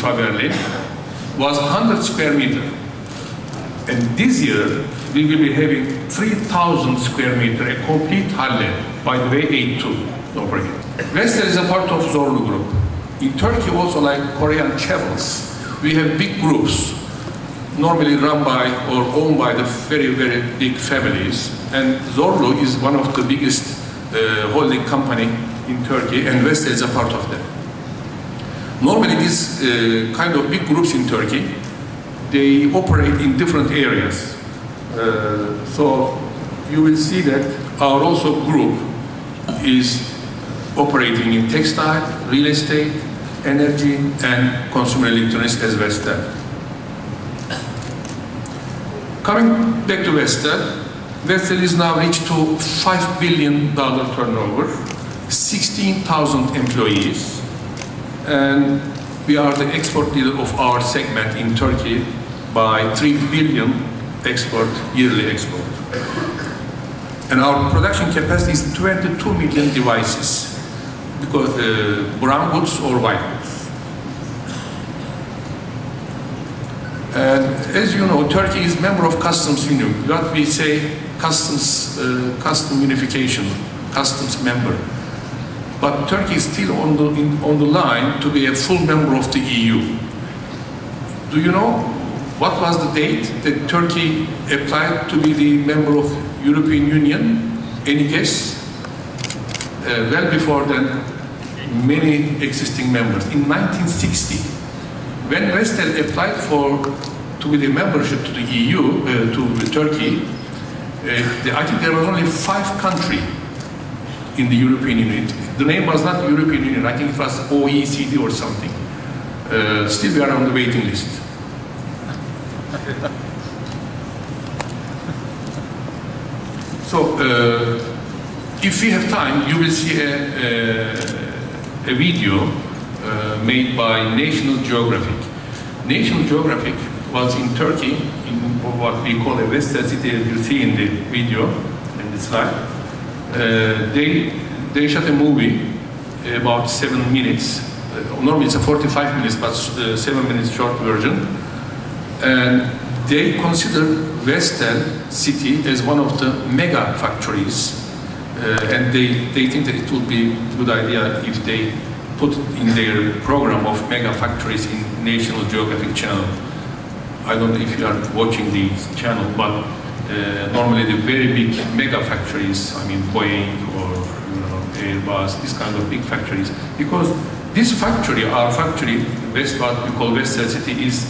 IFA Valley, was 100 square meter. And this year, we will be having 3,000 square meter, a complete halle. By the way, 8-2, don't forget. Vestel is a part of Zorlu Group. In Turkey, also like Korean chapels, we have big groups, normally run by or owned by the very, very big families. And Zorlu is one of the biggest holding company in Turkey, and Vestel is a part of that. Normally, these kind of big groups in Turkey, they operate in different areas. So you will see that our also group is operating in textile, real estate, energy, and consumer electronics as Vestel. Coming back to Vestel, Vestel is now reached to $5 billion turnover, 16,000 employees, and we are the export leader of our segment in Turkey by 3 billion yearly export. And our production capacity is 22 million devices, because brown goods or white goods. And as you know, Turkey is member of customs union. What we say, custom unification, customs member. But Turkey is still on the line to be a full member of the EU. Do you know what was the date that Turkey applied to be the member of European Union? Any guess? Well before then, many existing members. In 1960, when Vestel applied to be the membership to the EU, to Turkey, I think there was only 5 countries in the European Union. The name was not European Union, I think it was OECD or something. Still we are on the waiting list. So, if we have time, you will see a video made by National Geographic. National Geographic was in Turkey, in what we call a Vestel city, as you see in the video, in the slide. They shot a movie about 7 minutes. Normally it's a 45 minutes, but 7 minutes short version. And they consider Vestel city as one of the mega factories. And they think that it would be a good idea if they put in their program of mega factories in National Geographic channel. I don't know if you are watching this channel, but normally the very big mega factories, I mean Boeing or Airbus, this kind of big factories, because this factory, our factory, what we call Vestel City, is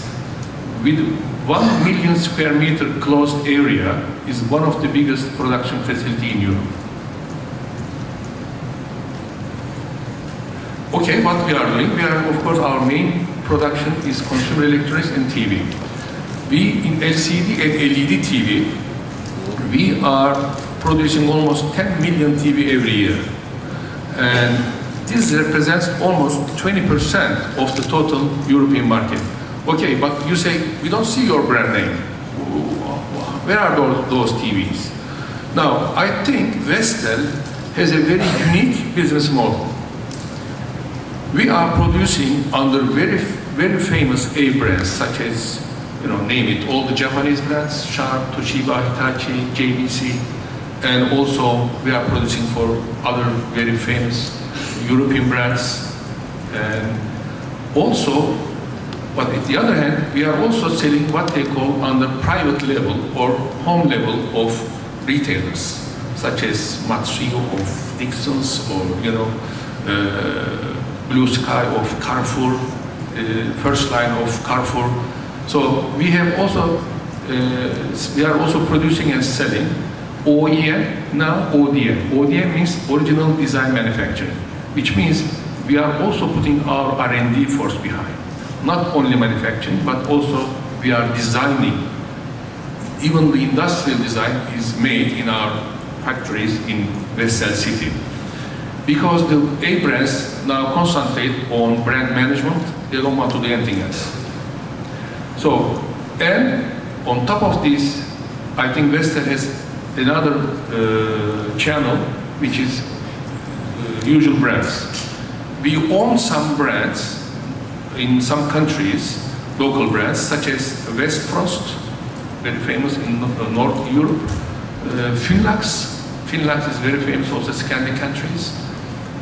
with 1 million square meter closed area, is one of the biggest production facility in Europe. Okay, what we are doing? We are, of course, our main production is consumer electronics and TV. We, in LCD and LED TV, we are producing almost 10 million TV every year. And this represents almost 20% of the total European market. Okay, but you say, we don't see your brand name. Where are those TVs? Now, I think Vestel has a very unique business model. We are producing under very, very famous A brands, such as, name it, all the Japanese brands, Sharp, Toshiba, Hitachi, JVC, and also we are producing for other very famous European brands. And also, but at the other hand, we are also selling what they call under private level or home level of retailers, such as Matsuyo of Dixon's or, Blue Sky of Carrefour, First Line of Carrefour. So we have also, we are also producing and selling OEM, now ODM. ODM means original design manufacturing, which means we are also putting our R&D force behind. Not only manufacturing, but also we are designing. Even the industrial design is made in our factories in Vestel City. Because the A brands now concentrate on brand management, they don't want to do anything else. So, and on top of this, I think Vestel has another channel, which is usual brands. We own some brands in some countries, local brands such as Westfrost, very famous in North Europe, Finlax is very famous, also Scandinavian countries,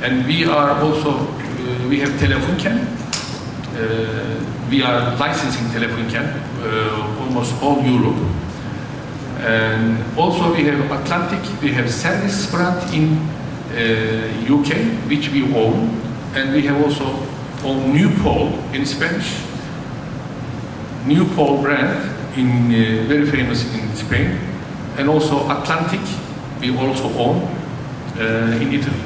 and we are also, we have Telefunken. We are licensing Telefunken, almost all Europe. And also we have Atlantic, we have Service brand in UK, which we own, and we have also own New Pole in Spanish. New Pole brand in very famous in Spain, and also Atlantic we also own in Italy.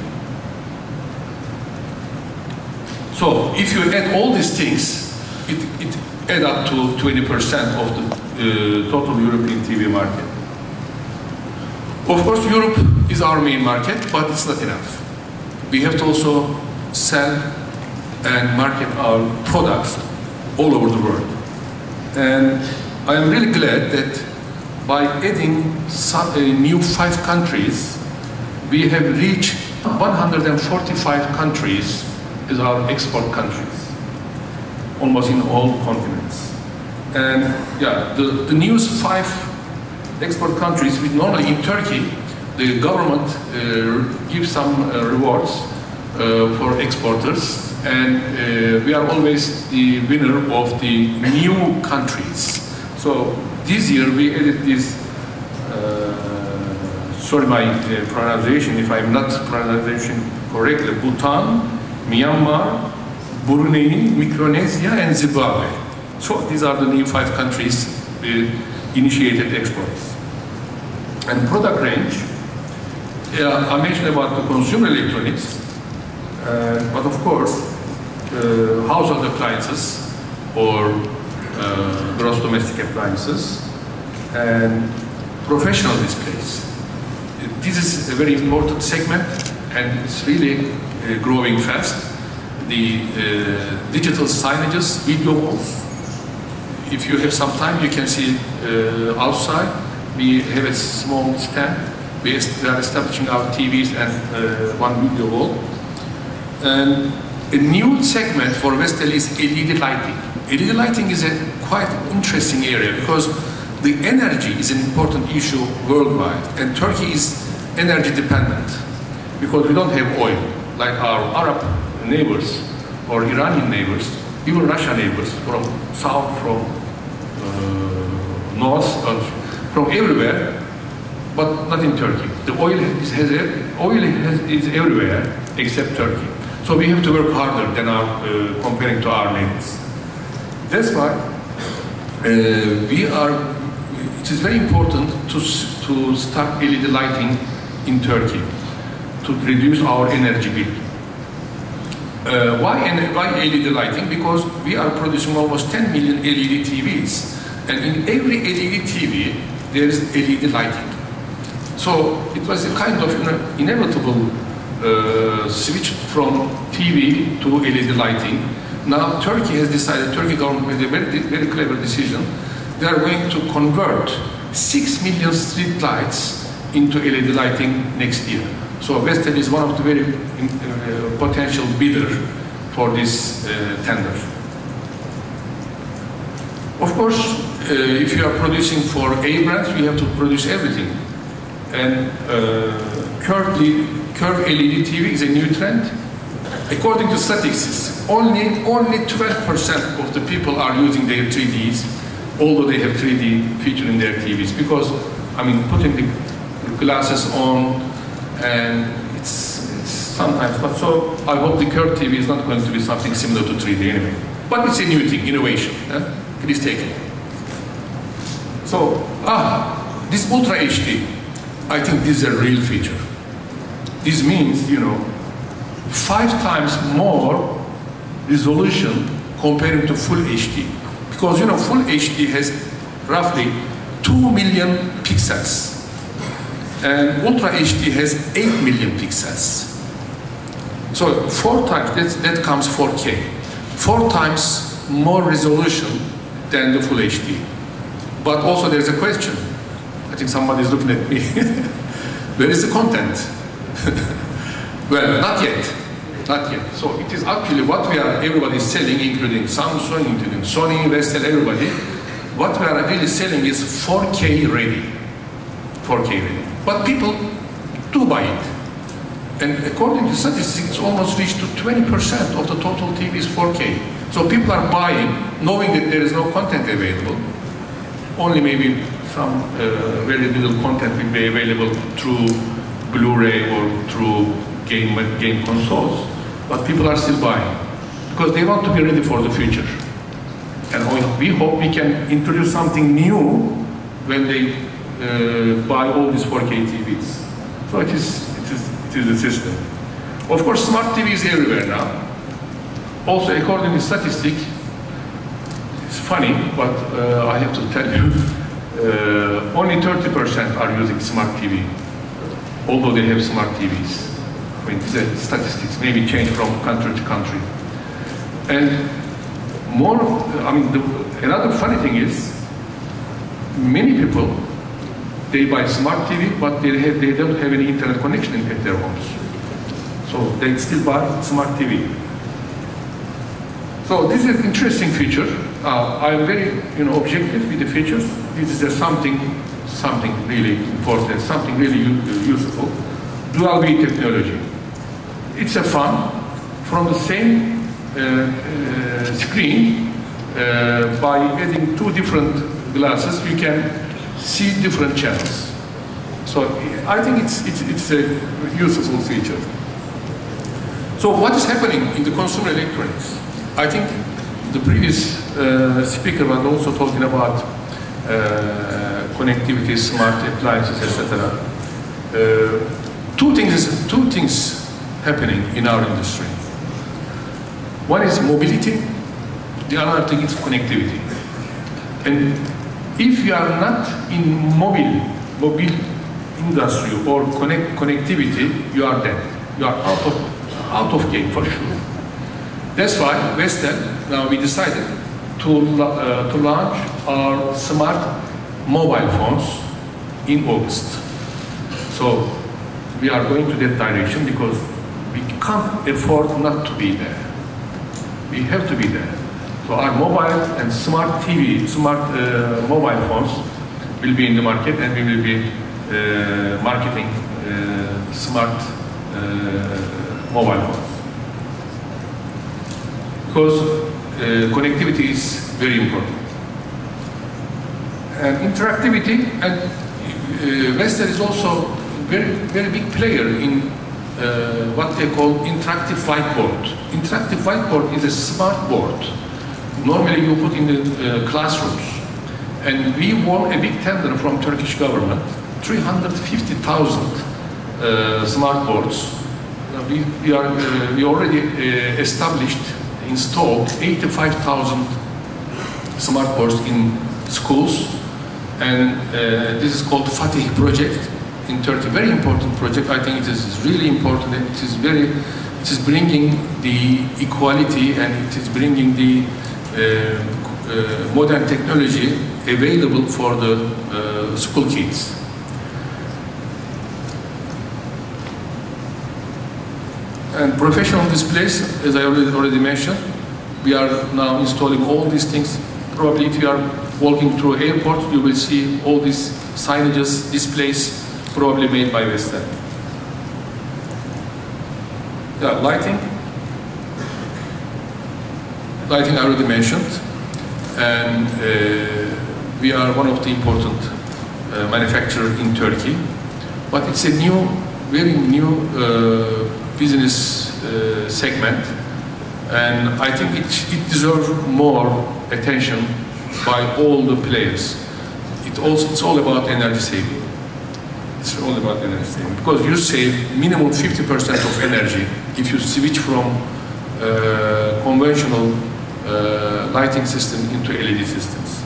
So if you add all these things, it add up to 20% of the total European TV market. Of course, Europe is our main market, but it's not enough. We have to also sell and market our products all over the world. And I am really glad that by adding some new 5 countries, we have reached 145 countries as our export countries, almost in all continents. And yeah, the newest 5 export countries, with normally in Turkey, the government gives some rewards for exporters, and we are always the winner of the new countries. So this year we added this, sorry my pronunciation if I'm not pronouncing correctly, Bhutan, Myanmar, Brunei, Micronesia, and Zimbabwe. So these are the new 5 countries with initiated exports. And product range, I mentioned about the consumer electronics, but of course, household appliances or gross domestic appliances and professional displays. This is a very important segment, and it's really growing fast. The digital signages, video walls. If you have some time, you can see outside. We have a small stand. We are establishing our TVs and one video wall. And a new segment for Vestel is LED lighting. LED lighting is a quite interesting area because the energy is an important issue worldwide, and Turkey is energy dependent because we don't have oil like our Arab neighbors or Iranian neighbors, even Russian neighbors from south, from north, from everywhere, but not in Turkey. The oil is everywhere except Turkey. So we have to work harder than comparing to our neighbors. That's why it is very important to start LED lighting in Turkey to reduce our energy bill. Why LED lighting? Because we are producing almost 10 million LED TVs, and in every LED TV there is LED lighting. So it was a kind of inevitable switch from TV to LED lighting. Now Turkey has decided, Turkey government made a very clever decision. They are going to convert 6 million street lights into LED lighting next year. So Vestel is one of the very potential bidder for this tender. Of course, if you are producing for A brands, you have to produce everything. And curved LED TV is a new trend. According to statistics, only 12% of the people are using their 3Ds, although they have 3D feature in their TVs. Because, I mean, putting the glasses on, and it's sometimes not. So I hope the curved TV is not going to be something similar to 3D anyway. But it's a new thing, innovation. Please take it. So, this Ultra HD, I think this is a real feature. This means, 5 times more resolution compared to full HD. Because, full HD has roughly 2 million pixels. And Ultra HD has 8 million pixels. So 4 times, that comes 4K. 4 times more resolution than the full HD. But also there's a question. I think somebody is looking at me. Where is the content? Well, not yet. not yet. So it is actually what everybody is selling, including Samsung, including Sony, Vestel, everybody. What we are really selling is 4K ready. 4K ready. But people do buy it. And according to statistics, it's almost reached to 20% of the total TV is 4K. So people are buying, knowing that there is no content available. Only maybe some very little content will be available through Blu-ray or through game consoles. But people are still buying because they want to be ready for the future. And we hope we can introduce something new when they buy all these 4K TVs. So it is the system. Of course, smart TV is everywhere now. Also, according to statistics, it's funny, but I have to tell you, only 30% are using smart TV, although they have smart TVs. I mean, the statistics maybe change from country to country. And more, another funny thing is, many people, they buy smart TV, but they don't have any internet connection at their homes. So they still buy smart TV. So this is an interesting feature. I'm very objective with the features. This is something really important, something really useful. Dual V technology. It's a fun from the same screen. By adding two different glasses, you can see different channels. So I think it's a useful feature. So what is happening in the consumer electronics? I think the previous speaker was also talking about connectivity, smart appliances, etc. Two things happening in our industry. One is mobility, the other thing is connectivity. And if you are not in mobile industry or connectivity, you are dead. You are out of game for sure. That's why Vestel, now we decided to launch our smart mobile phones in August. So we are going to that direction because we can't afford not to be there. We have to be there. So our mobile and smart TV, smart mobile phones will be in the market, and we will be marketing smart mobile phones. Because connectivity is very important. And interactivity, and Vestel is also very big player in what they call interactive whiteboard. Interactive whiteboard is a smart board. Normally you put in the classrooms. And we won a big tender from Turkish government, 350,000 smart boards. We already established, installed 85,000 smart boards in schools. And this is called Fatih project in Turkey. Very important project. I think it is really important, and it is bringing the equality, and it is bringing the modern technology available for the school kids. And professional displays, as I already mentioned, we are now installing all these things. Probably if you are walking through airport, you will see all these signages, displays, probably made by Vestel. Yeah, lighting. Lighting I already mentioned. And we are one of the important manufacturers in Turkey. But it's a very new business segment. And I think it deserves more attention by all the players. It's all about energy saving. It's all about energy saving. Because you save minimum 50% of energy if you switch from conventional lighting system into LED systems.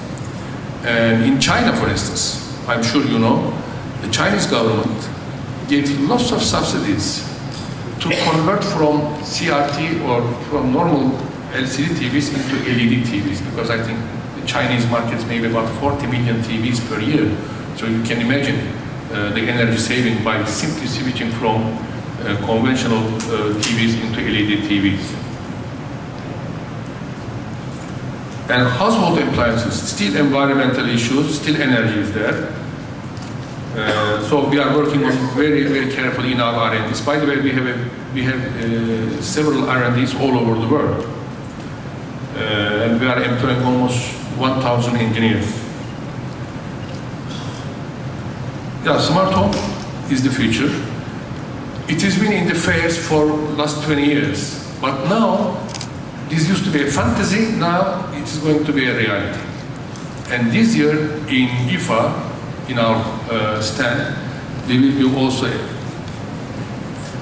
And in China, for instance, I'm sure you know, the Chinese government gave lots of subsidies to convert from CRT or from normal LCD TVs into LED TVs, because I think the Chinese market is maybe about 40 million TVs per year. So you can imagine the energy saving by simply switching from conventional TVs into LED TVs. And household appliances, still environmental issues, still energy is there. So we are working on very, very carefully in our R&Ds. By the way, we have several R&Ds all over the world. And we are employing almost 1,000 engineers. Yeah, smart home is the future. It has been in the phase for last 20 years. But now, this used to be a fantasy, now it is going to be a reality. And this year in IFA, in our stand, they will be also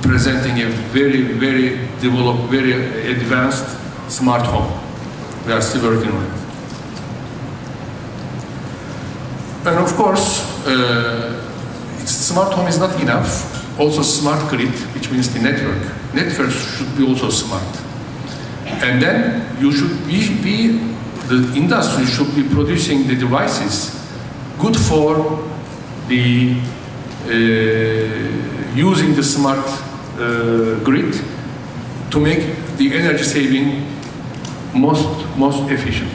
presenting a very, very developed, very advanced smart home. We are still working on it. And of course, smart home is not enough. Also smart grid, which means the network. Networks should be also smart. And then you should the industry should be producing the devices good for the using the smart grid to make the energy saving most efficient.